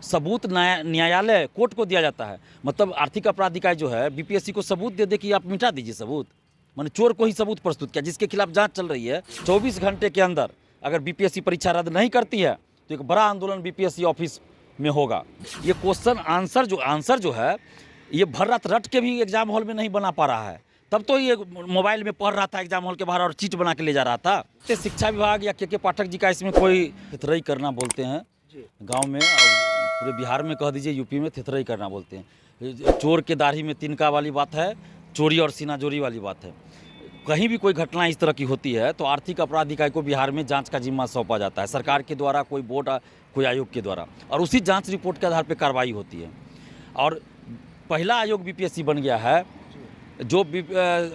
सबूत न्यायालय कोर्ट को दिया जाता है। मतलब आर्थिक अपराध इकाई जो है बीपीएससी को सबूत दे दे कि आप मिटा दीजिए सबूत, मैंने चोर को ही सबूत प्रस्तुत किया जिसके खिलाफ जांच चल रही है। 24 घंटे के अंदर अगर बीपीएससी परीक्षा रद्द नहीं करती है तो एक बड़ा आंदोलन बीपीएससी ऑफिस में होगा। ये क्वेश्चन आंसर जो है ये भर रात रट के भी एग्जाम हॉल में नहीं बना पा रहा है, तब तो ये मोबाइल में पढ़ रहा था एग्जाम हॉल के बाहर और चीट बना के ले जा रहा था। तो शिक्षा विभाग या के पाठक जी का इसमें कोई थितरई करना बोलते हैं गांव में, और पूरे बिहार में कह दीजिए यूपी में थितरई करना बोलते हैं। चोर के दाढ़ी में तिनका वाली बात है, चोरी और सीना जोरी वाली बात है। कहीं भी कोई घटना इस तरह की होती है तो आर्थिक अपराध इकाई को बिहार में जांच का जिम्मा सौंपा जाता है सरकार के द्वारा, कोई बोर्ड कोई आयोग के द्वारा, और उसी जांच रिपोर्ट के आधार पर कार्रवाई होती है। और पहला आयोग बीपीएससी बन गया है जो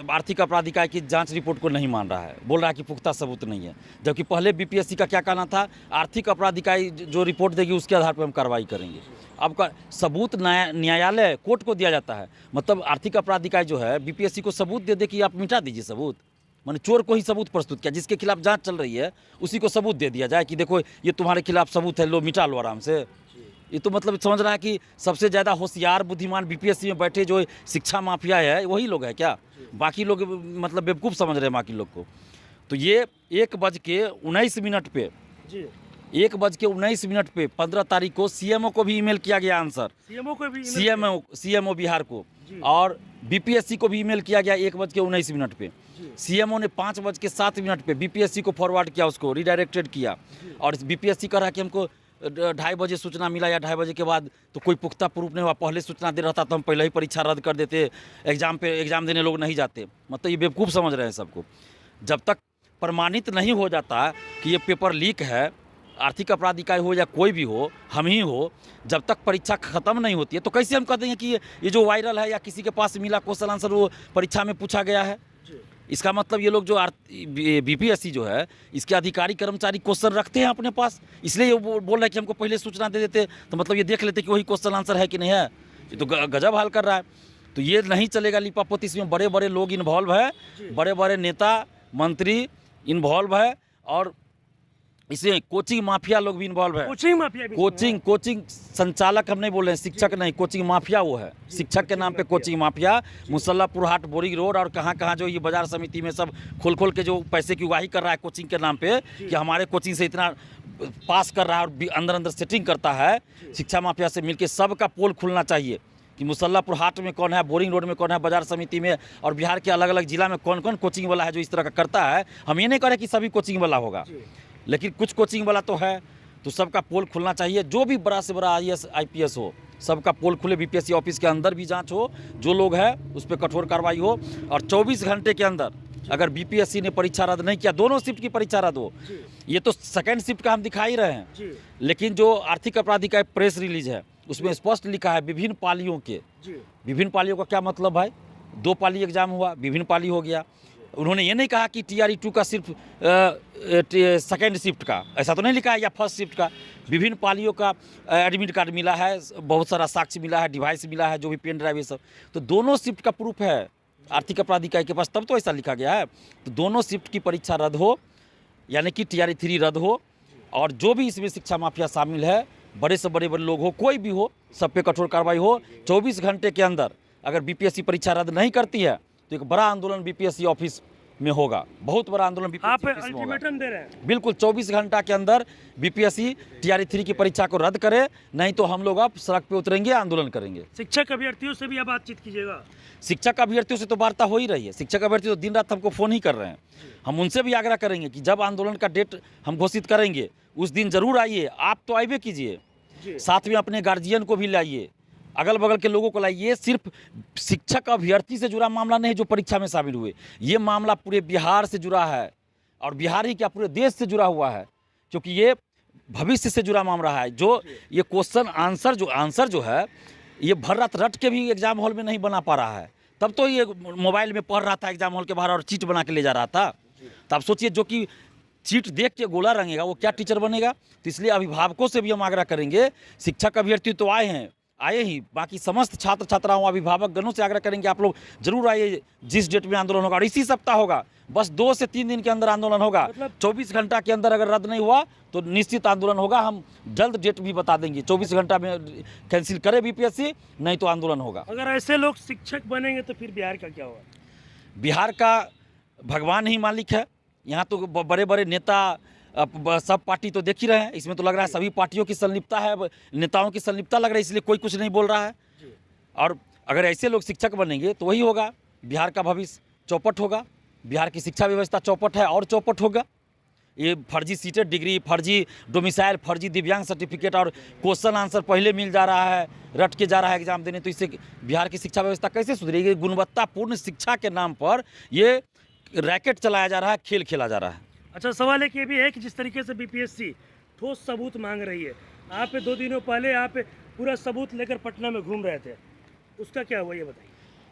आर्थिक अपराध इकाई की जांच रिपोर्ट को नहीं मान रहा है, बोल रहा है कि पुख्ता सबूत नहीं है। जबकि पहले बीपीएससी का क्या कहना था, आर्थिक अपराध इकाई जो रिपोर्ट देगी उसके आधार पर हम कार्रवाई करेंगे। अब का सबूत न्यायालय कोर्ट को दिया जाता है। मतलब आर्थिक अपराध इकाई जो है बीपीएससी को सबूत दे दे कि आप मिटा दीजिए सबूत, मैंने चोर को ही सबूत प्रस्तुत किया जिसके खिलाफ जांच चल रही है उसी को सबूत दे दिया जाए कि देखो ये तुम्हारे खिलाफ सबूत है, लो मिटा लो आराम से। ये तो मतलब समझ रहा है कि सबसे ज़्यादा होशियार बुद्धिमान बीपीएससी में बैठे जो शिक्षा माफिया है वही लोग हैं क्या? बाकी लोग मतलब बेवकूफ़ समझ रहे हैं बाकी लोग को। तो ये 1:19 पे 1:19 पे 15 तारीख को सीएमओ को भी ईमेल किया गया आंसर, सीएमओ बिहार को, और बीपीएससी को भी ईमेल किया गया 1:19 पे। सीएमओ ने 5:07 पे बीपीएससी को फॉरवर्ड किया, उसको रिडायरेक्टेड किया, और बीपीएससी कह रहा है कि हमको 2:30 बजे सूचना मिला या 2:30 बजे के बाद तो कोई पुख्ता प्रूफ नहीं हुआ, पहले सूचना दे रहा था तो हम पहले ही परीक्षा रद्द कर देते, एग्ज़ाम देने लोग नहीं जाते। मतलब ये बेवकूफ़ समझ रहे हैं सबको। जब तक प्रमाणित नहीं हो जाता कि ये पेपर लीक है, आर्थिक अपराध इकाई हो या कोई भी हो, हम ही हो, जब तक परीक्षा ख़त्म नहीं होती है तो कैसे हम कह देंगे कि ये जो वायरल है या किसी के पास मिला क्वेश्चन आंसर वो परीक्षा में पूछा गया है। इसका मतलब ये लोग जो बीपीएससी जो है इसके अधिकारी कर्मचारी क्वेश्चन रखते हैं अपने पास, इसलिए ये बोल रहे हैं कि हमको पहले सूचना दे देते तो मतलब ये देख लेते कि वही क्वेश्चन आंसर है कि नहीं है। ये तो गजब हाल कर रहा है। तो ये नहीं चलेगा लिपापोती, इसमें बड़े बड़े लोग इन्वॉल्व है, बड़े बड़े नेता मंत्री इन्वॉल्व है, और इसमें कोचिंग माफिया लोग भी इन्वॉल्व है। कोचिंग संचालक हम नहीं बोल रहे हैं, शिक्षक नहीं, कोचिंग माफिया वो है, शिक्षक के नाम पे कोचिंग माफिया। मुसल्लापुर हाट, बोरी रोड और कहाँ जो ये बाजार समिति में सब खोल के जो पैसे की उगाही कर रहा है कोचिंग के नाम पे कि हमारे कोचिंग से इतना पास कर रहा है और अंदर सेटिंग करता है शिक्षा माफिया से मिलकर। सबका पोल खुलना चाहिए कि मुसल्लापुर हाट में कौन है, बोरिंग रोड में कौन है, बाजार समिति में, और बिहार के अलग अलग जिला में कौन कौन कोचिंग वाला है जो इस तरह का करता है। हम ये नहीं कह रहे कि सभी कोचिंग वाला होगा, लेकिन कुछ कोचिंग वाला तो है, तो सबका पोल खुलना चाहिए। जो भी बड़ा से बड़ा आईएएस आईपीएस हो सबका पोल खुले, बीपीएससी ऑफिस के अंदर भी जांच हो, जो लोग हैं उस पर कठोर कार्रवाई हो, और 24 घंटे के अंदर अगर बीपीएससी ने परीक्षा रद्द नहीं किया, दोनों शिफ्ट की परीक्षा रद्द हो। ये तो सेकेंड शिफ्ट का हम दिखा ही रहे हैं, लेकिन जो आर्थिक अपराधी का प्रेस रिलीज है उसमें स्पष्ट लिखा है विभिन्न पालियों के। विभिन्न पालियों का क्या मतलब भाई? 2 पाली एग्जाम हुआ, विभिन्न पाली हो गया। उन्होंने ये नहीं कहा कि TRE 2 का सिर्फ सेकेंड शिफ्ट का, ऐसा तो नहीं लिखा है, या फर्स्ट शिफ्ट का। विभिन्न पालियों का एडमिट कार्ड मिला है, बहुत सारा साक्ष्य मिला है, डिवाइस मिला है, जो भी पेन ड्राइव ये सब, तो दोनों शिफ्ट का प्रूफ है आर्थिक अपराध इकाई के पास, तब तो ऐसा लिखा गया है। तो दोनों शिफ्ट की परीक्षा रद्द हो, यानी कि TRE 3 रद्द हो, और जो भी इसमें शिक्षा माफिया शामिल है, बड़े से बड़े लोग हो, कोई भी हो, सब पे कठोर कार्रवाई हो। 24 घंटे के अंदर अगर बीपीएससी परीक्षा रद्द नहीं करती है तो एक बड़ा आंदोलन बीपीएससी ऑफिस में होगा, बहुत बड़ा आंदोलन बीपीएससी ऑफिस में होगा। अल्टीमेटम दे रहे हैं। बिल्कुल 24 घंटा के अंदर बीपीएससी TRE 3 की परीक्षा को रद्द करे, नहीं तो हम लोग अब सड़क पे उतरेंगे, आंदोलन करेंगे। शिक्षक अभ्यर्थियों से भी आप बातचीत कीजिएगा। शिक्षक अभ्यर्थियों से तो वार्ता हो ही रही है, शिक्षक अभ्यर्थी तो दिन रात हमको फ़ोन ही कर रहे हैं। हम उनसे भी आग्रह करेंगे कि जब आंदोलन का डेट हम घोषित करेंगे उस दिन जरूर आइए, आप तो आइए कीजिए, साथ में अपने गार्जियन को भी लाइए, अगल बगल के लोगों को लाइए। ये सिर्फ शिक्षक अभ्यर्थी से जुड़ा मामला नहीं जो परीक्षा में शामिल हुए, ये मामला पूरे बिहार से जुड़ा है, और बिहार ही क्या पूरे देश से जुड़ा हुआ है, क्योंकि ये भविष्य से जुड़ा मामला है। जो ये क्वेश्चन आंसर जो है ये भर रात रट के भी एग्जाम हॉल में नहीं बना पा रहा है, तब तो ये मोबाइल में पढ़ रहा था एग्जाम हॉल के बाहर और चीट बना के ले जा रहा था। तो आप सोचिए, जो कि चीट देख के गोला रंगेगा वो क्या टीचर बनेगा? तो इसलिए अभिभावकों से भी हम आग्रह करेंगे, शिक्षक अभ्यर्थी तो आए हैं, आए ही, बाकी समस्त छात्र छात्राओं अभिभावक गणों से आग्रह करेंगे आप लोग जरूर आइए। जिस डेट में आंदोलन होगा और इसी सप्ताह होगा, बस 2 से 3 दिन के अंदर आंदोलन होगा। मतलब 24 घंटा के अंदर अगर रद्द नहीं हुआ तो निश्चित आंदोलन होगा। हम जल्द डेट भी बता देंगे, 24 घंटा में कैंसिल करे बीपीएससी, नहीं तो आंदोलन होगा। अगर ऐसे लोग शिक्षक बनेंगे तो फिर बिहार का क्या होगा? बिहार का भगवान ही मालिक है। यहाँ तो बड़े बड़े नेता सब पार्टी तो देख ही रहे हैं, इसमें तो लग रहा है सभी पार्टियों की संलिप्तता है, नेताओं की संलिप्तता लग रही है, इसलिए कोई कुछ नहीं बोल रहा है। और अगर ऐसे लोग शिक्षक बनेंगे तो वही होगा, बिहार का भविष्य चौपट होगा। बिहार की शिक्षा व्यवस्था चौपट है और चौपट होगा। ये फर्जी सीटेड डिग्री, फर्जी डोमिसाइल, फर्जी दिव्यांग सर्टिफिकेट और क्वेश्चन आंसर पहले मिल जा रहा है, रट के जा रहा है एग्जाम देने, तो इससे बिहार की शिक्षा व्यवस्था कैसे सुधरेगी? गुणवत्तापूर्ण शिक्षा के नाम पर ये रैकेट चलाया जा रहा है, खेल खेला जा रहा है। अच्छा, सवाल एक ये भी है कि जिस तरीके से बीपीएससी ठोस सबूत मांग रही है, आप 2 दिनों पहले आप पूरा सबूत लेकर पटना में घूम रहे थे, उसका क्या हुआ ये बताइए।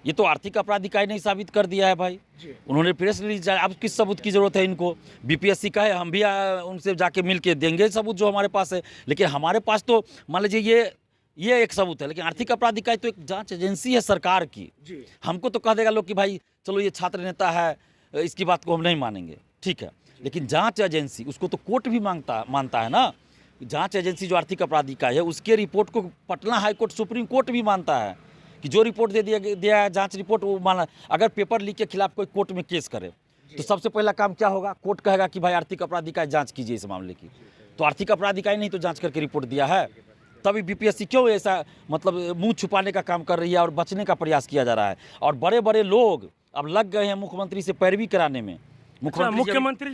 ये तो आर्थिक अपराध इकाई ने साबित कर दिया है भाई। जी। उन्होंने प्रेस रिलीज जारी, अब किस सबूत की जरूरत है इनको? बीपीएससी का है, हम भी उनसे जाके मिल के देंगे सबूत जो हमारे पास है, लेकिन हमारे पास तो मान लीजिए ये एक सबूत है, लेकिन आर्थिक अपराध इकाई तो एक जांच एजेंसी है सरकार की। जी। हमको तो कह देगा लोग कि भाई चलो ये छात्र नेता है, इसकी बात को हम नहीं मानेंगे, ठीक है, लेकिन जांच एजेंसी, उसको तो कोर्ट भी मानता है ना। जांच एजेंसी जो आर्थिक अपराध इकाई है, उसके रिपोर्ट को Patna high court, supreme court भी मानता है कि जो रिपोर्ट दे दिया है जांच रिपोर्ट, वो माना। अगर पेपर लीक के खिलाफ कोई कोर्ट में केस करे तो सबसे पहला काम क्या होगा? कोर्ट कहेगा कि भाई आर्थिक अपराध इकाई जांच कीजिए इस मामले की। तो आर्थिक अपराध इकाई नहीं तो जांच करके रिपोर्ट दिया है, तभी बीपीएससी क्यों ऐसा मतलब मुंह छुपाने का काम कर रही है और बचने का प्रयास किया जा रहा है। और बड़े बड़े लोग अब लग गए हैं मुख्यमंत्री से पैरवी कराने में। मुख्यमंत्री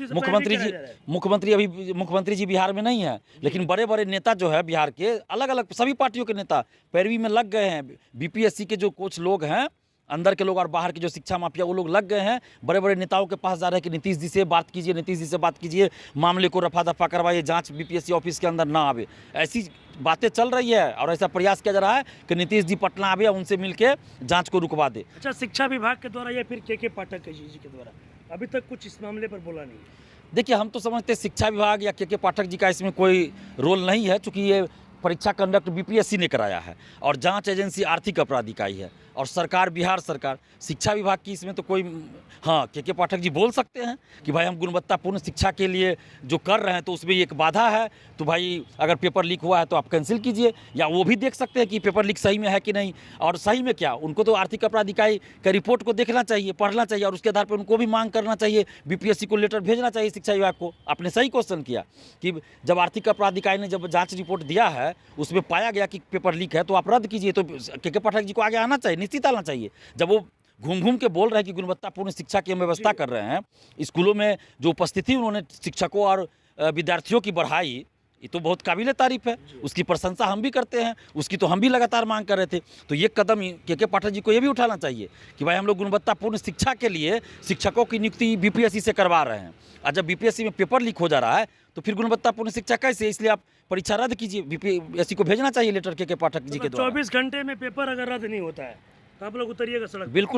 जी बिहार में नहीं है, लेकिन बड़े बड़े नेता जो है बिहार के, अलग अलग सभी पार्टियों के नेता पैरवी में लग गए हैं। बीपीएससी के जो कुछ लोग हैं, अंदर के लोग और बाहर के जो शिक्षा माफिया, वो लोग लग गए हैं बड़े बड़े नेताओं के पास जा रहे हैं कि नीतीश जी से बात कीजिए, नीतीश जी से बात कीजिए, मामले को रफा दफा करवाइए, जांच बीपीएससी ऑफिस के अंदर ना आवे। ऐसी बातें चल रही है और ऐसा प्रयास किया जा रहा है कि नीतीश जी पटना आवे, उनसे मिलके जांच को रुकवा दे। अच्छा, शिक्षा विभाग के द्वारा या फिर के पाठक जी के द्वारा अभी तक कुछ इस मामले पर बोला नहीं? देखिए, हम तो समझते हैं शिक्षा विभाग या के पाठक जी का इसमें कोई रोल नहीं है, चूँकि ये परीक्षा कंडक्ट बीपीएससी ने कराया है और जांच एजेंसी आर्थिक अपराध इकाई है और सरकार बिहार सरकार। शिक्षा विभाग की इसमें तो कोई, हाँ, के पाठक जी बोल सकते हैं कि भाई हम गुणवत्तापूर्ण शिक्षा के लिए जो कर रहे हैं तो उसमें एक बाधा है, तो भाई अगर पेपर लीक हुआ है तो आप कैंसिल कीजिए। या वो भी देख सकते हैं कि पेपर लीक सही में है कि नहीं, और सही में क्या, उनको तो आर्थिक अपराध इकाई का रिपोर्ट को देखना चाहिए, पढ़ना चाहिए और उसके आधार पर उनको भी मांग करना चाहिए, बीपीएससी को लेटर भेजना चाहिए शिक्षा विभाग को। आपने सही क्वेश्चन किया कि जब आर्थिक अपराध इकाई ने जब जाँच रिपोर्ट दिया है, उसमें पाया गया कि पेपर लीक है, तो आप रद्द कीजिए। तो के पाठक जी को आगे आना चाहिए, निश्चित आना चाहिए। जब वो घूम घूम के बोल रहे हैं कि गुणवत्तापूर्ण शिक्षा की हम व्यवस्था कर रहे हैं, स्कूलों में जो उपस्थिति उन्होंने शिक्षकों और विद्यार्थियों की बढ़ाई, ये तो बहुत काबिले तारीफ है, उसकी प्रशंसा हम भी करते हैं, उसकी तो हम भी लगातार मांग कर रहे थे। तो ये कदम के पाठक जी को ये भी उठाना चाहिए कि भाई हम लोग गुणवत्तापूर्ण शिक्षा के लिए शिक्षकों की नियुक्ति बीपीएससी से करवा रहे हैं, और जब बीपीएससी में पेपर लीक हो जा रहा है तो फिर गुणवत्तापूर्ण शिक्षा कैसे? इसलिए आप परीक्षा रद्द कीजिए, बीपीएससी को भेजना चाहिए लेटर के पाठक जी के द्वारा। 24 घंटे में पेपर अगर रद्द नहीं होता है तो आप लोग उतरिएगा सड़क? बिल्कुल